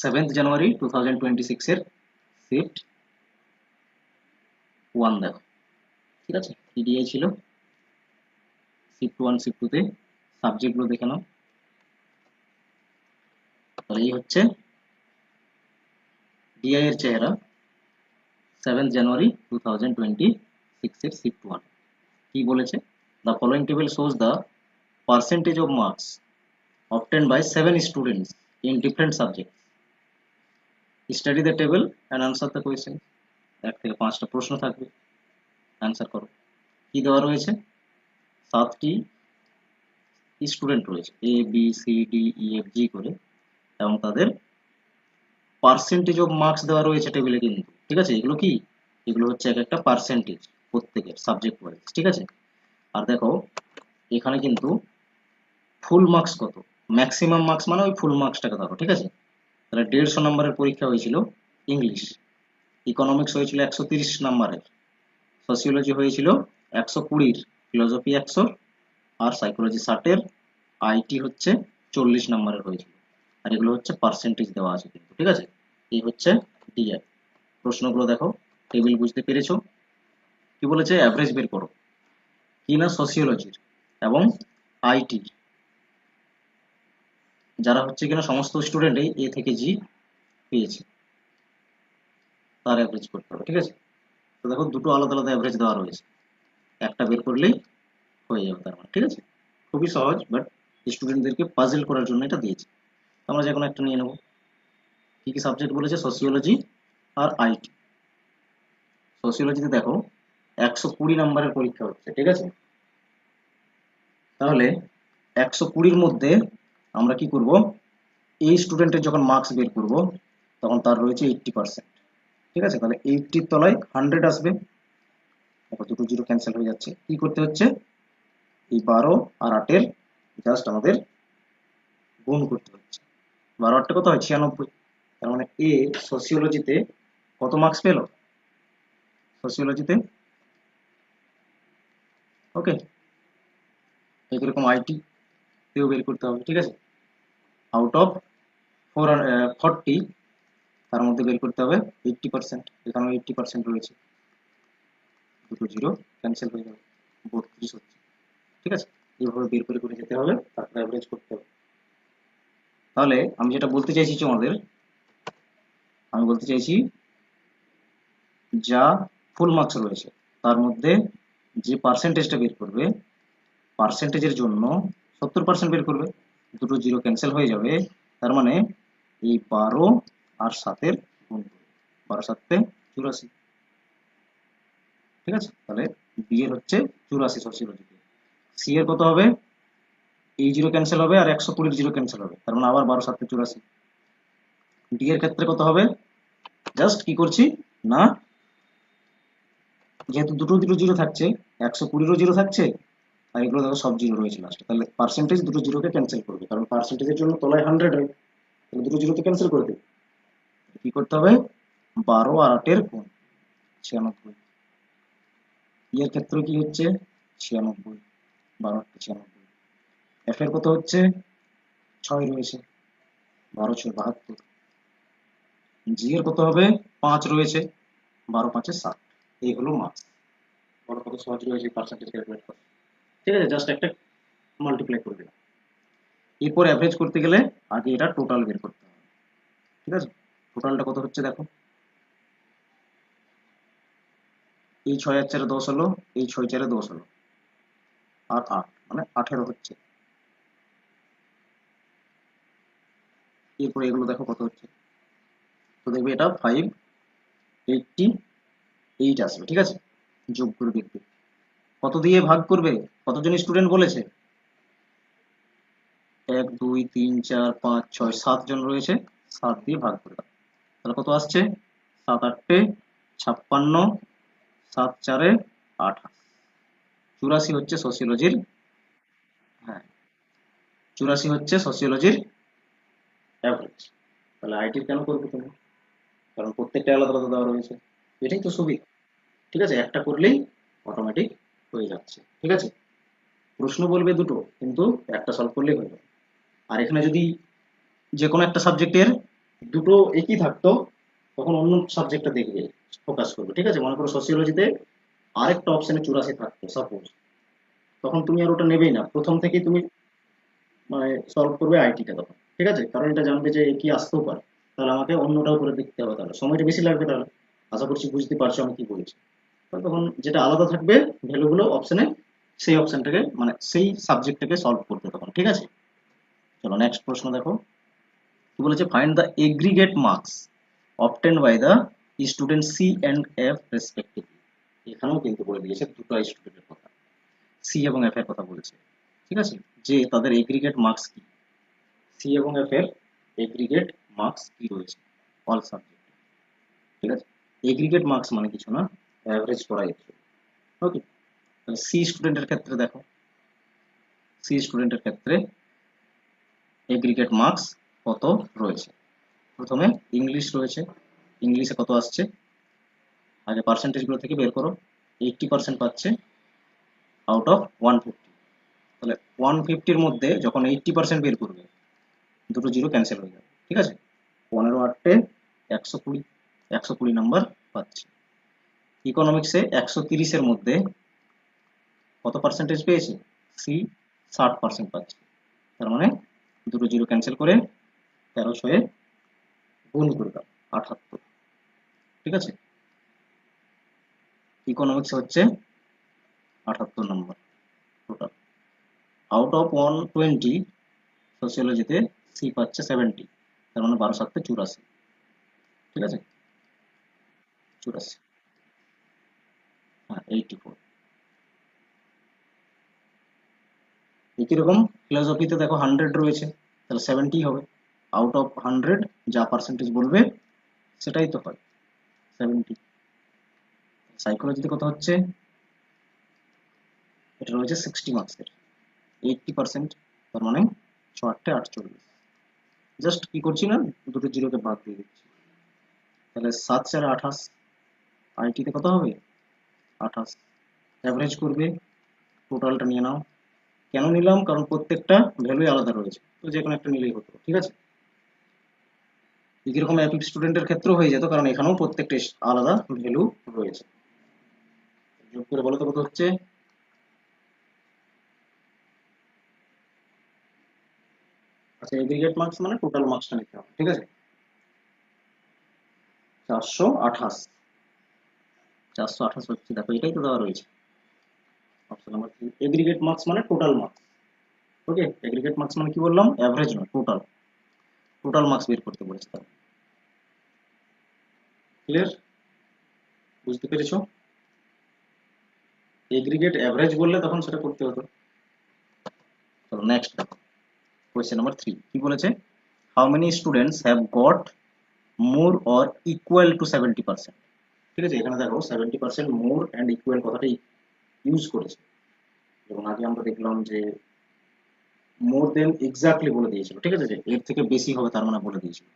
7 জানুয়ারি 2026 এর শিফট 1 দেখো, ঠিক আছে। কি দিয়েছিল শিফট 1 শিফট 2 তে সাবজেক্টগুলো দেখে নাও। তাহলে এই হচ্ছে ডিআই এর চেহারা 7 জানুয়ারি 2026 এর শিফট 1। কি বলেছে? The following table shows the percentage of marks obtained by 7 students in different subjects. Study the table and answer the question. 1 থেকে 5টা প্রশ্ন থাকবে, অ্যান্সার করো। কি দেওয়া রয়েছে? 7টি স্টুডেন্ট রয়েছে, A B C D E F G করে, এবং তাদের পার্সেন্টেজ অফ মার্কস দেওয়া রয়েছে টেবিলে কিন্তু, ঠিক আছে। এগুলো কি? এগুলো হচ্ছে এক একটা পার্সেন্টেজ প্রত্যেকের সাবজেক্ট ওয়াইজ, ঠিক আছে। আর দেখো এখানে কিন্তু ফুল মার্কস কত, ম্যাক্সিমাম মার্কস মানে ওই ফুল মার্কসটাকে ধরো, ঠিক আছে। তাহলে 150 নম্বরের পরীক্ষা হয়েছিল ইংলিশ, ইকোনমিক্স হয়েছিল 130 নম্বরের, সোসিওলজি হয়েছিল 120-র, ফিলোসফি 100, আর সাইকোলজি 60-এর, আইটি হচ্ছে 40 নম্বরের হয়েছিল। আর এগুলো হচ্ছে পার্সেন্টেজ দেওয়া আছে কিন্তু, ঠিক আছে। এই হচ্ছে ডিআই। প্রশ্নগুলো দেখো, টেবিল বুঝতে পেরেছো? কি বলেছে? অ্যাভারেজ বের করো। কি না? সোসিওলজির এবং আইটির যারা হচ্ছে কিনা সমস্ত স্টুডেন্টই এ থেকে জি পেয়েছে, তার অ্যাভারেজ করতে হবে, ঠিক আছে। তো দেখো দুটো আলাদা আলাদা অ্যাভারেজ দেওয়া রয়েছে, একটা বের করলেই হয়ে যাবে তার মানে, ঠিক আছে। খুবই সহজ, বাট স্টুডেন্টদেরকে পাজল করার জন্য এটা দিয়েছে। আমরা যে কোনো একটা নিয়ে নেব। কি কি সাবজেক্ট বলেছে? Sociology R IT. সোসিওলজিতে দেখো 120 নম্বরের পরীক্ষা হচ্ছে, ঠিক আছে। তাহলে 120-র মধ্যে আমরা কি করব? এই স্টুডেন্টের যখন মার্কস বের করব তখন তার রয়েছে 80%, ঠিক আছে। তাহলে 80-র তলায় 100 আসবে। দেখো দুটো জিরো ক্যান্সেল হয়ে যাচ্ছে। কি করতে হচ্ছে? এই 12 আর 8-এর জাস্ট আমাদের গুণ করতে হচ্ছে। 12 8 কত হয়? 96। তার মানে এ সোসিওলজিতে কত মার্কস পেল? সোসিওলজিতে, ওকে। একরকম আইটি তেও বের করতে হবে, ঠিক আছে। আউট অফ 40 তার মধ্যে বের করতে হবে 80%। এখানেও 80% রয়েছে, দুটো জিরো ক্যান্সেল হয়ে যাবে, 32 হচ্ছে, ঠিক আছে। এইভাবে বের করে করে যেতে হবে, তারপরে অ্যাভারেজ করতে হবে। তাহলে আমি যেটা বলতে চাইছি তোমাদের, আমি বলতে চাইছি যা ফুল মার্কস রয়েছে তার মধ্যে যে পার্সেন্টেজটা বের করবে, পার্সেন্টেজের জন্য 70% বের করবে, দুটো জিরো ক্যান্সেল হয়ে যাবে। তার মানে এই 12 আর 7-এর গুণ করবে, 12 7 84, ঠিক আছে। তাহলে বি এর হচ্ছে 84 সোসিওলজিতে। সি এর কত হবে? এই জিরো ক্যান্সেল হবে আর 120-র জিরো ক্যান্সেল হবে, তার মানে আবার 12 7 84। ডি এর ক্ষেত্রে কত হবে? জাস্ট কি করছি না, যেহেতু দুটো দুটো জিরো থাকছে, 120-রও জিরো থাকছে, আর এগুলো দেখো সব জিরো রয়েছে লাস্টে, তাহলে পার্সেন্টেজ দুটো জিরোকে ক্যান্সেল করবে, কারণ পার্সেন্টেজের জন্য তলায় 100 হয়, তাহলে দুটো জিরোকে ক্যান্সেল করে দেবে। কি করতে হবে? 12 আর 8-এর গুণ, 96। এর ক্ষেত্রে কি হচ্ছে? 96, 12 96। এফ এর কত হচ্ছে? 6 রয়েছে, 12 6 72। জি এর কত হবে? 5 রয়েছে, 12 5 7। এই হলো মার্কস। বড় কত সহজ রয়েছে পার্সেন্টেজ ক্যালকুলেট করা, ঠিক আছে। জাস্ট একটা মাল্টিপ্লাই করে দিলাম। এরপর অ্যাভারেজ করতে গেলে আগে এটা টোটাল বের করতে হবে, ঠিক আছে। টোটালটা কত হচ্ছে দেখো, এই 6 আর 4 10 হলো, এই 6 4 10 হলো, আর 8 মানে 18 হচ্ছে। এরপর এগুলো দেখো কত হচ্ছে, তো দেখবে এটা 588 আসবে, ঠিক আছে। যোগ করে দেখবে কত দিয়ে ভাগ করবে, কতজন স্টুডেন্ট বলেছে? 1 2 3 4 5 6 7 জন রয়েছে, 7 দিয়ে ভাগ করে দাও, তাহলে কত আসছে? 7 8 56, 7 4 28, 84 হচ্ছে সোসিওলজির, হ্যাঁ 84 হচ্ছে সোসিওলজির অ্যাভারেজ। তাহলে আইটির কেন করবে তুমি? কারণ প্রত্যেকটা আলাদা আলাদা দেওয়া রয়েছে, এটাই তো সুবিধা, ঠিক আছে। একটা করলেই অটোমেটিক হয়ে যাচ্ছে, ঠিক আছে। প্রশ্ন বলবে দুটো, কিন্তু একটা সলভ করলেই হয়ে যাবে। আর এখানে যদি যে কোনো একটা সাবজেক্টের দুটো একই থাকতো তখন অন্য সাবজেক্টটা দেখবে, ফোকাস করবে, ঠিক আছে? মনে করো সোসিওলজিতে আরেকটা অপশনে 84 থাকতো সাপোজ, তখন তুমি আর ওটা নেবেই না, প্রথম থেকেই তুমি মানে সলভ করবে আইটিটা তখন, ঠিক আছে? কারণ এটা জানবে যে কি আসতেও পারে, তাহলে আমাকে অন্যটাও করে দেখতে হবে, তাহলে সময়টা বেশি লাগবে। তাহলে আশা করছি বুঝতে পারছো আমি কি বলছি। তো তখন যেটা আলাদা থাকবে ভ্যালুগুলো অপশনে, সেই অপশনটাকে মানে সেই সাবজেক্টটাকে সলভ করতে তখন, ঠিক আছে? চলো নেক্সট প্রশ্ন দেখো, কি বলেছে, find the aggregate marks obtained by the student C and F respectively. এখানেও কিন্তু বলে দিয়েছে দুটো স্টুডেন্টের কথা, সি এবং এফ এর কথা বলেছে, ঠিক আছে? যে তাদের এগ্রিগেট মার্কস কি, সি এবং এফ এর এগ্রিগেট মার্কস কি রয়েছে অল সাবজেক্ট, ঠিক আছে? এগ্রিগেট মার্কস মানে কিছু না, অ্যাভারেজ করা যাচ্ছে। ওকে, তাহলে সি স্টুডেন্টের ক্ষেত্রে দেখো, সি স্টুডেন্টের ক্ষেত্রে এগ্রিগেট মার্কস কত রয়েছে। প্রথমে ইংলিশ রয়েছে, ইংলিশে কত আসছে, আগে পার্সেন্টেজগুলো থেকে বের করো। 80% পাচ্ছে আউট অফ 150। তাহলে 150-র মধ্যে যখন 80% বের করবে, দুটো জিরো ক্যান্সেল হয়ে যাবে, ঠিক আছে? 15 8 120, 120 নাম্বার পাচ্ছে। ইকোনমিক্সে 130-এর মধ্যে কত পার্সেন্টেজ পেয়েছে, সি 60% পাচ্ছে। তার মানে দুটো জিরো ক্যান্সেল করে 1300-এ গুণ করে দাও, 78, ঠিক আছে? ইকোনমিক্স হচ্ছে 78 নম্বর টোটাল। আউট অফ 120 সোসিওলজিতে সি পাচ্ছে 70, তার মানে 12 7 84, ঠিক আছে? 84, হ্যাঁ 84। একই রকম ফিলোসফিতে দেখো 100 রয়েছে, তাহলে 70 হবে। আউট অফ 100 যা পার্সেন্টেজ বলবে সেটাই তো হয়, 70। সাইকোলজিতে কত হচ্ছে, এটা রয়েছে 60 মার্কসের, 80%, তার মানে 6 8 48। জাস্ট কি করছি না, দুটো জিরোকে বাদ দিয়ে দিচ্ছি, তাহলে 7 4 28। আইটিতে কত হবে, 28। অ্যাভারেজ করবে, টোটালটা নিয়ে নাও। কেন নিলাম, কারণ প্রত্যেকটা ভ্যালুই আলাদা রয়েছে, তো যে কোনো একটা নিলেই হতো, ঠিক আছে? একই রকম অ্যাপিক স্টুডেন্টের ক্ষেত্রেও হয়ে যেত, কারণ এখানেও প্রত্যেকটা আলাদা ভ্যালু রয়েছে। যোগ করে বলো তো কত হচ্ছে, আচ্ছা এগ্রিগেট মার্কস মানে টোটাল মার্কসটা নিতে হবে, ঠিক আছে? 428, 428 হচ্ছে, দেখো এটাই তো দেওয়া রয়েছে অপশন নাম্বার 3। এগ্রিগেট মার্কস মানে টোটাল মার্কস। ওকে, এগ্রিগেট মার্কস মানে কি বললাম, অ্যাভারেজ নয়, টোটাল, টোটাল মার্কস বের করতে বলেছে তাহলে। ক্লিয়ার, বুঝতে পেরেছো? এগ্রিগেট অ্যাভারেজ বললে তখন সেটা করতে হতো। চলো নেক্সট দেখো, কোয়েশ্চেন নাম্বার 3 কি বলেছে, how many students have got more or equal to 70%। ঠিক আছে, এখানে দেখো 70% মোর অ্যান্ড ইকুয়াল কথাটা ইউজ করেছে, এবং আগে আমরা দেখলাম যে মোর দেন এক্স্যাক্টলি বলে দিয়েছিল, ঠিক আছে? যে এর থেকে বেশি হবে তার মানে বলে দিয়েছিল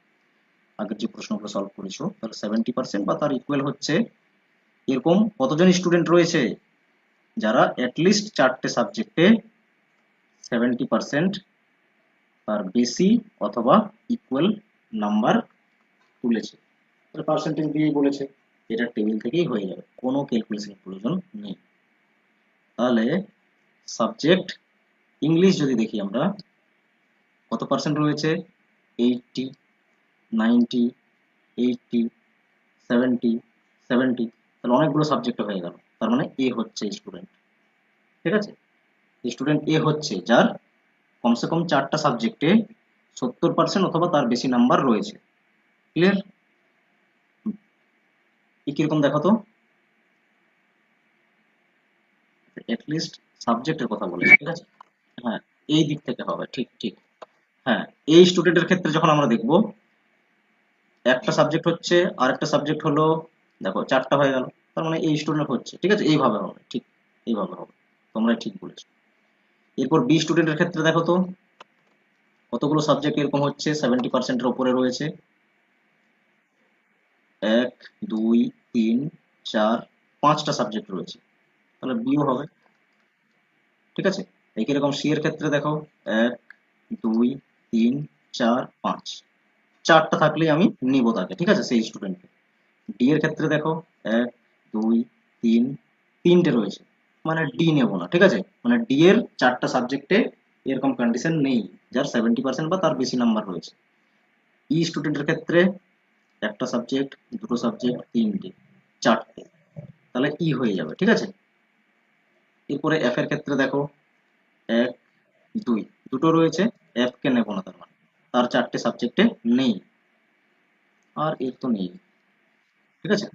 আগের যে প্রশ্নগুলো সলভ করেছো। তাহলে 70% বা তার ইকুয়াল হচ্ছে এরকম কতজন স্টুডেন্ট রয়েছে যারা অ্যাটলিস্ট 4টে সাবজেক্টে 70% তার বেশি অথবা ইকুয়াল নাম্বার তুলেছে। তাহলে পার্সেন্টেজ দিয়েই বলেছে, এটা টেবিল থেকেই হয়ে যাবে, কোনো ক্যালকুলেশনের প্রয়োজন নেই। তাহলে সাবজেক্ট ইংলিশ যদি দেখি আমরা, কত পার্সেন্ট রয়েছে, 80, 90, 80, 70, 70। তাহলে অনেকগুলো সাবজেক্ট হয়ে গেল, তার মানে এ হচ্ছে স্টুডেন্ট, ঠিক আছে? স্টুডেন্ট এ হচ্ছে যার কমসে কম 4টা সাবজেক্টে 70% অথবা তার বেশি নাম্বার রয়েছে। ক্লিয়ার? কিরকম দেখো তো, অ্যাটলিস্ট সাবজেক্টের কথা বলেছে, ঠিক আছে? হ্যাঁ, এই দিক থেকে হবে, ঠিক ঠিক। হ্যাঁ, এই স্টুডেন্টের ক্ষেত্রে যখন আমরা দেখব একটা সাবজেক্ট হচ্ছে আর একটা সাবজেক্ট হলো, দেখো 4টা হয়ে গেল, তার মানে এই স্টুডেন্ট হচ্ছে, ঠিক আছে? এইভাবে হবে, ঠিক এইভাবে হবে, তোমরা ঠিক বলেছো। এরপর বি স্টুডেন্টের ক্ষেত্রে দেখো তো কতগুলো সাবজেক্ট এরকম হচ্ছে 70%-এর ওপরে রয়েছে, 1 2 3 4 5টা সাবজেক্ট রয়েছে, তাহলে বিও হবে, ঠিক আছে? একই রকম সি এর ক্ষেত্রে দেখো 1 2 3 4 5, 4টা থাকলেই আমি নিব তাকে, ঠিক আছে, সেই স্টুডেন্টকে। ডি এর ক্ষেত্রে দেখো 1 2 3 তিনটে রয়েছে, মানে ডি নেব না, ঠিক আছে, মানে ডি এর 4টা সাবজেক্টে এরকম কন্ডিশন নেই যার 70% বা তার বেশি নাম্বার রয়েছে। ই স্টুডেন্টের ক্ষেত্রে একটা সাবজেক্ট, দুটো সাবজেক্ট, তিনটে, চারটে, তাহলে ই হয়ে যাবে, ঠিক আছে। এরপরে এফ এর ক্ষেত্রে দেখো 1 2 দুটো রয়েছে, এফ কে নেব না, তার মানে তার 4টে সাবজেক্টে নেই, আর এর তো নেই, ঠিক আছে।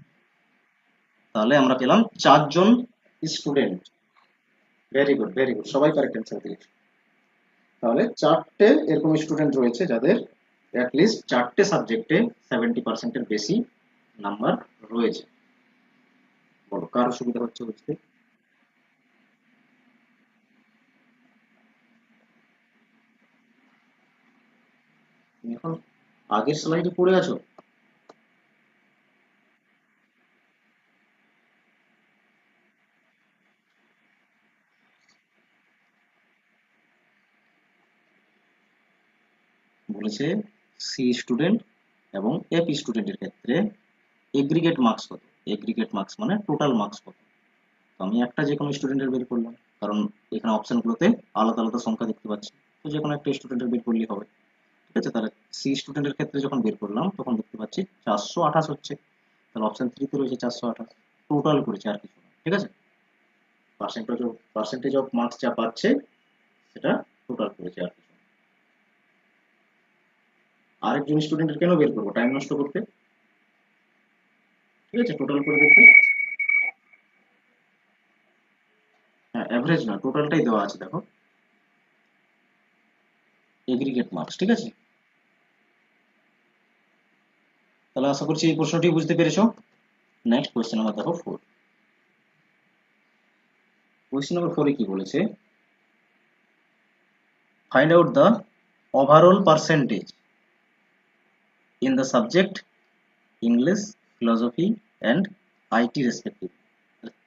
তাহলে আমরা পেলাম 4জন student. Very good, very good, সবাই কারেক্ট অ্যান্সার দিয়েছে। তাহলে 4টে এরকম স্টুডেন্ট রয়েছে যাদের অ্যাটলিস্ট 4টে সাবজেক্টে 70%-এর বেশি নাম্বার রয়েছে। বলো কার সুবিধা হচ্ছে বুঝতে? তুমি এখন আগের স্লাইডে পড়ে আছো? বলেছে সি স্টুডেন্ট এবং এফ স্টুডেন্টের ক্ষেত্রে এগ্রিগেট মার্কস কত। এগ্রিগেট মার্কস মানে টোটাল মার্কস কত। তো আমি একটা যে কোনো স্টুডেন্টের বের করলাম, কারণ এখানে অপশনগুলোতে আলাদা আলাদা সংখ্যা দেখতে পাচ্ছি, তো যে কোনো একটা স্টুডেন্টের বের করলেই হবে, ঠিক আছে। তাহলে সি স্টুডেন্টের ক্ষেত্রে যখন বের করলাম তখন দেখতে পাচ্ছি 428 হচ্ছে, তাহলে অপশন 3 তে রয়েছে 428, টোটাল করেছে আর কিছু না, ঠিক আছে। পার্সেন্টেজ অফ মার্কস যা পাচ্ছে সেটা টোটাল করেছে আর কিছু না। আরেকজন স্টুডেন্টের কেন বের করবো টাইম নষ্ট করতে, ঠিক আছে, টোটাল করে দেখবে। হ্যাঁ, অ্যাভারেজ না, টোটালটাই দেওয়া আছে দেখো, এগ্রিগেট মার্কস, ঠিক আছে। তাহলে আশা করছি এই প্রশ্নটি বুঝতে পেরেছো। নেক্সট কোয়েশ্চেন নাম্বার দেখো 4। কোয়েশ্চেন নাম্বার 4 এ কি বলেছে, find out the overall percentage in the subject English, philosophy and IT respective.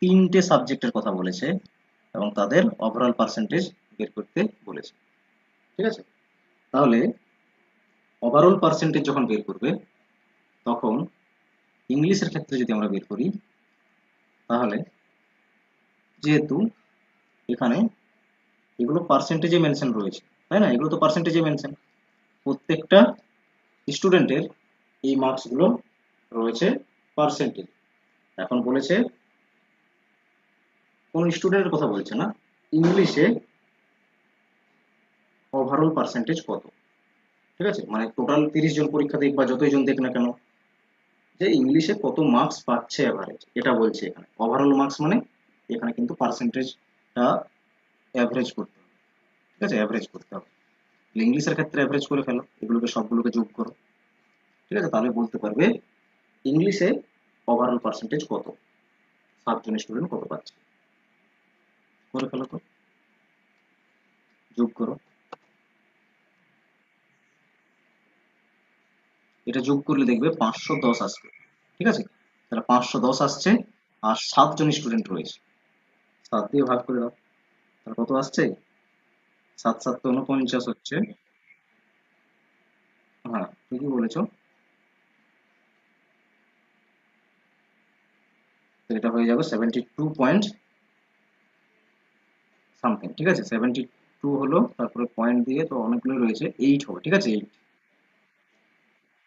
তিনটে সাবজেক্টের কথা বলেছে এবং তাদের ওভারঅল পার্সেন্টেজ বের করতে বলেছে, ঠিক আছে। তাহলে ওভারঅল পার্সেন্টেজ যখন বের করবে তখন ইংলিশের ক্ষেত্রে যদি আমরা বের করি, তাহলে যেহেতু এখানে এগুলো পার্সেন্টেজে মেনশন রয়েছে, তাই না, এগুলো তো পার্সেন্টেজে মেনশন, প্রত্যেকটা স্টুডেন্টের এই মার্কসগুলো রয়েছে পার্সেন্টেজ। এখন বলেছে কোন স্টুডেন্টের কথা বলছে না, ইংলিশে ওভারঅল পার্সেন্টেজ কত, ঠিক আছে, মানে টোটাল 30 জন পরীক্ষা দিক বা যতই জন দেখ না কেন, যে ইংলিশে কত মার্কস পাচ্ছে এভারেজ, এটা বলছে এখানে। ওভারঅল মার্কস মানে এখানে কিন্তু পার্সেন্টেজটা অ্যাভারেজ করতে হবে, ঠিক আছে, অ্যাভারেজ করতে হবে। ইংলিশের ক্ষেত্রে অ্যাভারেজ করে ফেলো, এগুলোকে সবগুলোকে যোগ করো, ঠিক আছে, তাহলে বলতে পারবে ইংলিশে ওভারঅল পার্সেন্টেজ কত, 7জন স্টুডেন্ট কত পাচ্ছে। করে ফেলো তো, যোগ করো, এটা যোগ করলে দেখবে 510 আসবে, ঠিক আছে। তাহলে 510 আসছে, আর 7জন স্টুডেন্ট রয়েছে, 7 দিয়ে ভাগ করে দাও, তাহলে কত আসছে, 7 7 49 হচ্ছে। হ্যাঁ, ঠিকই বলেছো। তো এটা হয়ে যাবে 72 পয়েন্ট সামথিং, ঠিক আছে, 72 হলো, তারপরে পয়েন্ট দিয়ে তো অনেকগুলো রয়েছে, 8 হবে, ঠিক আছে, 8।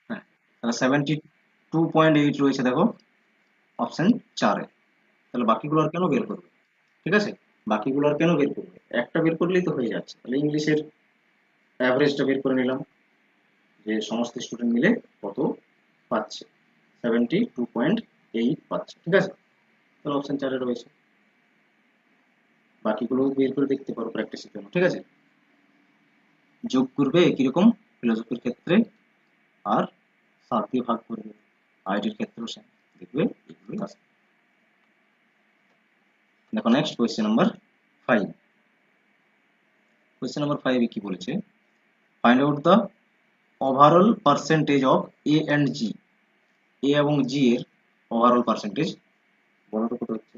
হ্যাঁ, তাহলে 72.8 রয়েছে দেখো অপশন 4-এ। তাহলে বাকিগুলো আর কেন বের করবে, ঠিক আছে, বাকিগুলো আর কেন বের করবে, একটা বের করলেই তো হয়ে যাচ্ছে। তাহলে ইংলিশের অ্যাভারেজটা বের করে নিলাম, যে সমস্ত স্টুডেন্ট মিলে কত পাচ্ছে, 72.8 পাচ্ছে, ঠিক আছে। তাহলে অপশন 4-এ রয়েছে, বাকিগুলো বের করে দেখতে পারো প্র্যাকটিসের জন্য, ঠিক আছে। যোগ করবে কিরকম, ফিলোসফির ক্ষেত্রে, আর 7 দিয়ে ভাগ করবে, আইডির ক্ষেত্রেও সেম, দেখবে এগুলোই আসবে। দেখো next question number 5। Question number 5 এ কি বলেছে, find out the overall percentage of A and G. A এবং জি এর ওভারঅল পার্সেন্টেজ বলো তো কত হচ্ছে।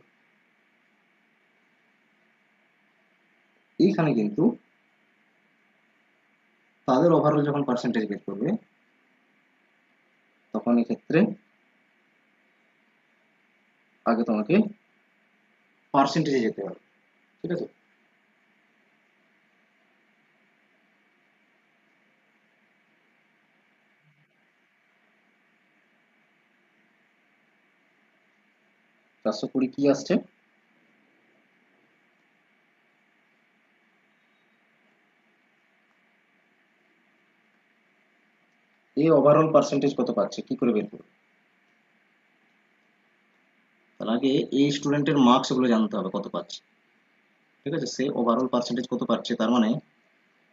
এইখানে কিন্তু তাদের ওভারঅল যখন পার্সেন্টেজ বের করবে তখন এক্ষেত্রে আগে তোমাকে পার্সেন্টেজে যেতে হবে, ঠিক আছে। চারশো কুড়ি কি আসছে, এই ওভারঅল পার্সেন্টেজ কত পাচ্ছে কি করে বের করবে? তার আগে এই স্টুডেন্টের মার্কস গুলো জানতে হবে কত পাচ্ছে, ঠিক আছে। সে ওভারঅল পার্সেন্টেজ কত পাচ্ছে, তার মানে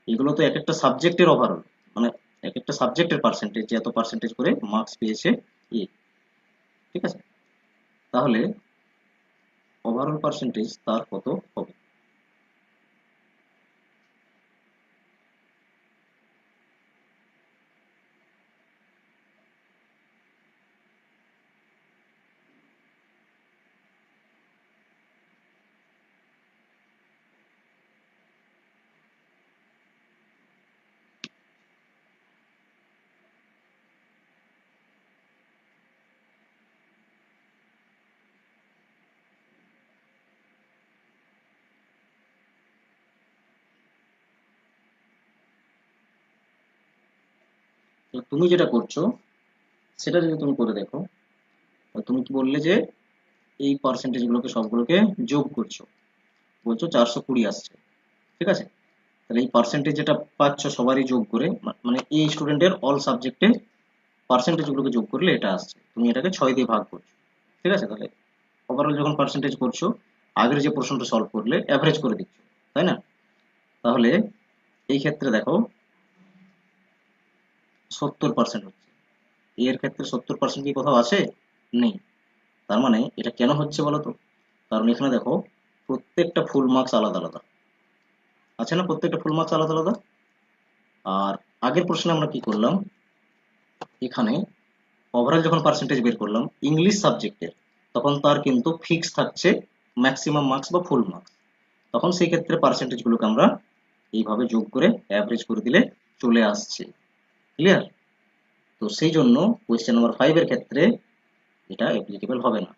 এগুলো তো এক একটা সাবজেক্টের ওভারঅল, মানে এক একটা সাবজেক্টের পার্সেন্টেজ, যে এত পার্সেন্টেজ করে মার্কস পেয়েছে এ, ঠিক আছে। তাহলে ওভারঅল পার্সেন্টেজ তার কত হবে? তো তুমি যেটা করছো সেটা যদি তুমি করে দেখো, তো তুমি কি বললে যে এই পার্সেন্টেজ গুলোকে সবগুলোকে যোগ করছো, বলছো 420 আসছে, ঠিক আছে। তাহলে এই পার্সেন্টেজ যেটা পাচ্ছ সবারই যোগ করে, মানে এই স্টুডেন্টের অল সাবজেক্টে পার্সেন্টেজ গুলোকে যোগ করলে এটা আসছে, তুমি এটাকে 6 দিয়ে ভাগ করছো, ঠিক আছে। তাহলে ওভারঅল যখন পার্সেন্টেজ করছো, আগের যে প্রশ্নটা সলভ করলে অ্যাভারেজ করে দিচ্ছ, তাই না? তাহলে এই ক্ষেত্রে দেখো 70% হচ্ছে, এর ক্ষেত্রে 70% কি কোথাও আছে? নেই। তার মানে এটা কেন হচ্ছে বলো তো? কারণ এখানে দেখো প্রত্যেকটা ফুল মার্কস আলাদা আলাদা আছে না, প্রত্যেকটা ফুল মার্কস আলাদা আলাদা। আর আগের প্রশ্নে আমরা কি করলাম, এখানে ওভারঅল যখন পার্সেন্টেজ বের করলাম ইংলিশ সাবজেক্টের, তখন তার কিন্তু ফিক্স থাকছে ম্যাক্সিমাম মার্কস বা ফুল মার্কস, তখন সেই ক্ষেত্রে পার্সেন্টেজ গুলোকে আমরা এইভাবে যোগ করে অ্যাভারেজ করে দিলে চলে আসছে। ক্লিয়ার? তো সেই জন্য কোয়েশ্চেন নাম্বার 5 এর ক্ষেত্রে এটা অ্যাপ্লিকেবল হবে না,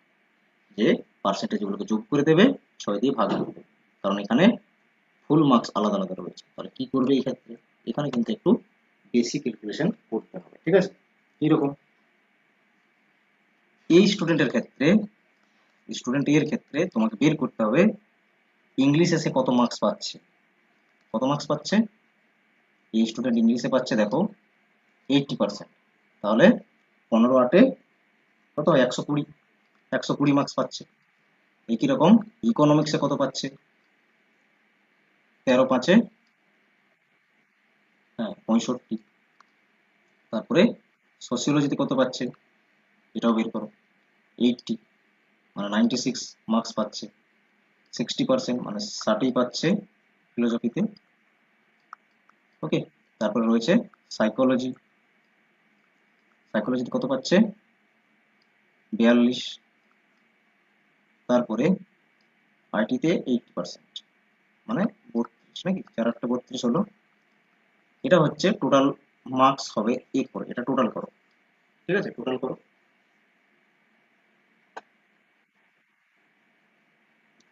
যে পার্সেন্টেজ গুলোকে যোগ করে দেবে 6 দিয়ে ভাগ করবে, কারণ এখানে ফুল মার্কস আলাদা আলাদা রয়েছে। তাহলে কি করবে এই ক্ষেত্রে? এখানে কিন্তু একটু বেসিক ক্যালকুলেশন করতে হবে, ঠিক আছে। এইরকম এই স্টুডেন্টের ক্ষেত্রে, স্টুডেন্ট এর ক্ষেত্রে তোমাকে বের করতে হবে ইংলিশে সে কত মার্কস পাচ্ছে। কত মার্কস পাচ্ছে এই স্টুডেন্ট ইংলিশে? পাচ্ছে দেখো 80%। তাহলে 15 8 কত হয়? 120। 120 মার্কস পাচ্ছে। একই রকম ইকোনমিক্সে কত পাচ্ছে? 13 5 হ্যাঁ 65। তারপরে সোসিওলজিতে কত পাচ্ছে এটাও বের করো, 80, মানে 96 মার্কস পাচ্ছে। 60% মানে 60 পাচ্ছে ফিলোসফিতে। ওকে। তারপরে রয়েছে সাইকোলজি, সাইকোলজিতে কত পাচ্ছে? 42। তারপরে আইটিতে 80%, মানে 32 নাকি, 4 8 32 হলো। এটা হচ্ছে টোটাল মার্কস হবে, এরপরে এটা টোটাল করো, ঠিক আছে, টোটাল করো।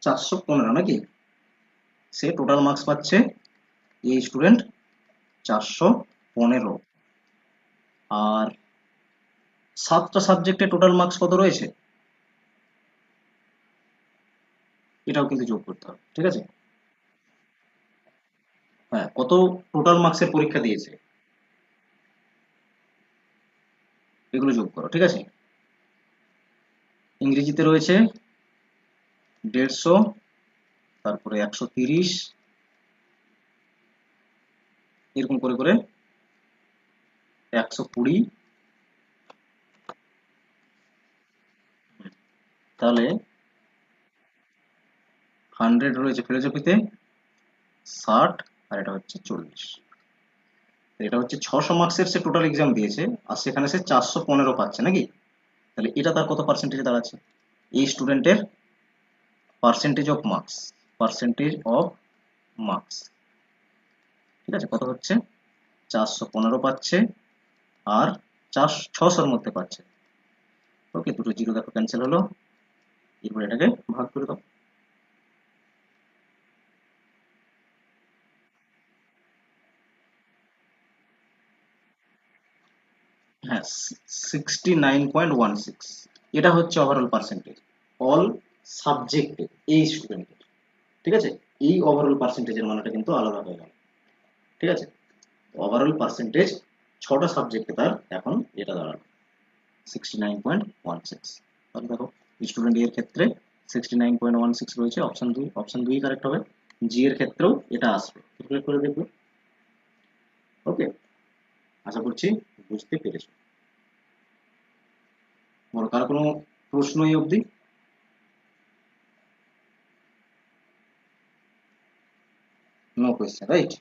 415 নাকি, সে টোটাল মার্কস পাচ্ছে এই স্টুডেন্ট 415। আর 7টা সাবজেক্টে টোটাল মার্কস কত রয়েছে এটাও কিন্তু যোগ করতে হবে, ঠিক আছে। হ্যাঁ, কত টোটাল মার্কসের পরীক্ষা দিয়েছে এগুলো যোগ করো, ঠিক আছে। ইংরেজিতে রয়েছে 150, তারপরে 130, এরকম করে করে 120। তাহলে 100 রয়েছে ফিলোসফিতে, 60, আর এটা হচ্ছে 40। এটা হচ্ছে 600 মার্কসের সে টোটাল এক্সাম দিয়েছে, আর সেখানে সে 415 পাচ্ছে নাকি। তাহলে এটা তার কত পার্সেন্টেজে দাঁড়াচ্ছে? এই স্টুডেন্টের percentage of marks, percentage of marks, ঠিক আছে, কত হচ্ছে? 415 পাচ্ছে আর 600-র মধ্যে পাচ্ছে। ওকে, দুটো জিরো দেখো ক্যান্সেল হলো। এরপর এটাকে ভাগ করে দাও। হ্যাঁ, 69.16, এটা হচ্ছে ওভারঅল পার্সেন্টেজ অল সাবজেক্টে এই স্টুডেন্টের। ঠিক আছে, এই ওভারঅল পার্সেন্টেজের মানটা কিন্তু আলাদা হয়ে গেল। ঠিক আছে, ওভারঅল পার্সেন্টেজ 6টা সাবজেক্টে তার এখন এটা দাঁড়ালো 69.16। তাহলে দেখো স্টুডেন্ট এর ক্ষেত্রে 69.16 রয়েছে, অপশন দুই কারেক্ট হবে। জি এর ক্ষেত্রেও এটা আসবে, ক্যালকুলেট করে দেখবে। ওকে, আশা করছি বুঝতে পেরেছো। বলো, কার কোনো প্রশ্ন এই অবধি? No question, right?